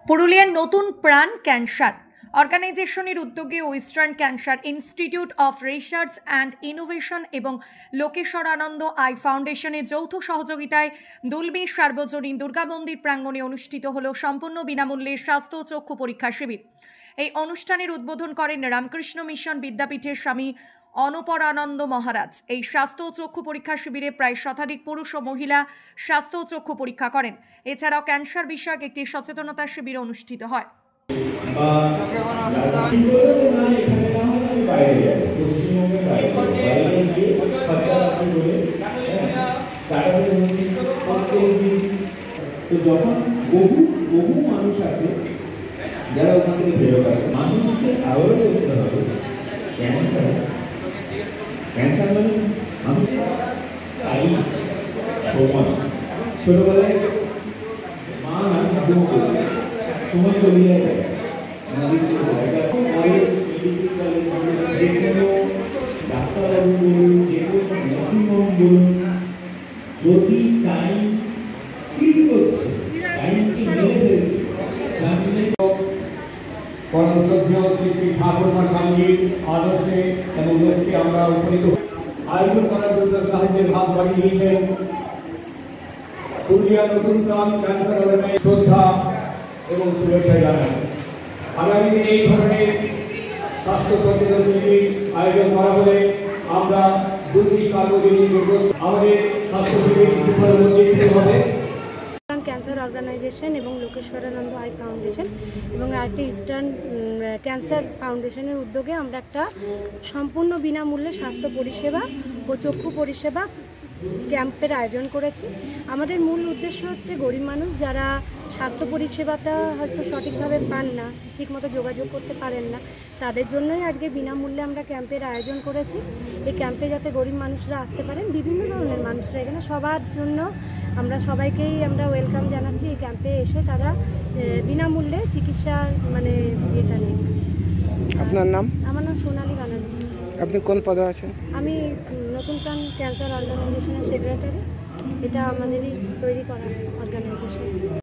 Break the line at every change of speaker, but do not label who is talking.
পুরুলিয়ার নতুন প্রাণ ক্যান্সার অর্গানাইজেশনের উদ্যোগে western cancer institute of research and innovation এবং লোকেশ্বরানন্দ আই ফাউন্ডেশনের যৌথ সহযোগিতায় দুলবি সার্বজনীন দুর্গা মন্দির প্রাঙ্গণে অনুষ্ঠিত হল সম্পূর্ণ বিনামূল্যে স্বাস্থ্য ও চক্ষু পরীক্ষা শিবির। এই অনুষ্ঠানের উদ্বোধন করেন রামকৃষ্ণ মিশন বিদ্যাপীঠের স্বামী অনপরানন্দ মহারাজ। এই স্বাস্থ্য ও চক্ষু পরীক্ষা শিবিরে প্রায় শতাধিক পুরুষ ও মহিলা স্বাস্থ্য ও চক্ষু পরীক্ষা করেন। এছাড়াও ক্যান্সার বিষয়ক একটি সচেতনতা শিবির অনুষ্ঠিত হয়।
বহু মানুষ আছে যারা ওখান থেকে ফেরত আসে। মানুষকে আরও করতে হবে ক্যান্সার মানে আমি তাই সময় ছোটবেলায় মা সময় চলিয়ে যায় যে কোনো ডাক্তারবাবু বলুন, যে কোনো নার্সিংহোম বলুন, যদি টাইম কি করছে টাইম কি
শ্রী ঠাকুরমা স্বামীজির আদর্শে এবং লক্ষ্যে আমরা উপনীত আয়োজন করার জন্য সাহায্যের হাত বাড়িয়ে দিয়েছেন পুরুলিয়া নতুন প্রাণ ক্যান্সার অর্গানাইজেশন। শ্রদ্ধা এবং শুভেচ্ছা জানাই। আগামী দিনে এই ধরনের স্বাস্থ্য সচেতন শিবির আয়োজন করা হলে আমরা দুর্নীতি সার্বজনীন আমাদের স্বাস্থ্য শিবির কিছুক্ষণের মধ্যে শুরু হবে।
ক্যান্সার অর্গানাইজেশন এবং লোকেশ্বরানন্দ আই ফাউন্ডেশন এবং আরটি ইস্টার্ন ক্যান্সার ফাউন্ডেশনের উদ্যোগে আমরা একটা সম্পূর্ণ বিনামূল্যে স্বাস্থ্য পরিষেবা ও চক্ষু পরিষেবা ক্যাম্পের আয়োজন করেছি। আমাদের মূল উদ্দেশ্য হচ্ছে গরিব মানুষ যারা স্বাস্থ্য পরিষেবাটা হয়তো সঠিকভাবে পান না, ঠিকমতো যোগাযোগ করতে পারেন না, তাদের জন্যই আজকে বিনামূল্যে আমরা ক্যাম্পের আয়োজন করেছি। এই ক্যাম্পে যাতে গরিব মানুষরা আসতে পারেন, বিভিন্ন ধরনের মানুষরা এখানে সবার জন্য আমরা সবাইকেই আমরা ওয়েলকাম জানাচ্ছি। এই ক্যাম্পে এসে তারা বিনামূল্যে চিকিৎসা এটা নেই।
আপনার নাম?
আমার নাম সোনালী ব্যানার্জি।
আপনি কোন পদে আছেন?
আমি নতুন প্রাণ ক্যান্সার অর্গানাইজেশনের সেক্রেটারি। এটা আমাদেরই তৈরি করা অর্গানাইজেশন।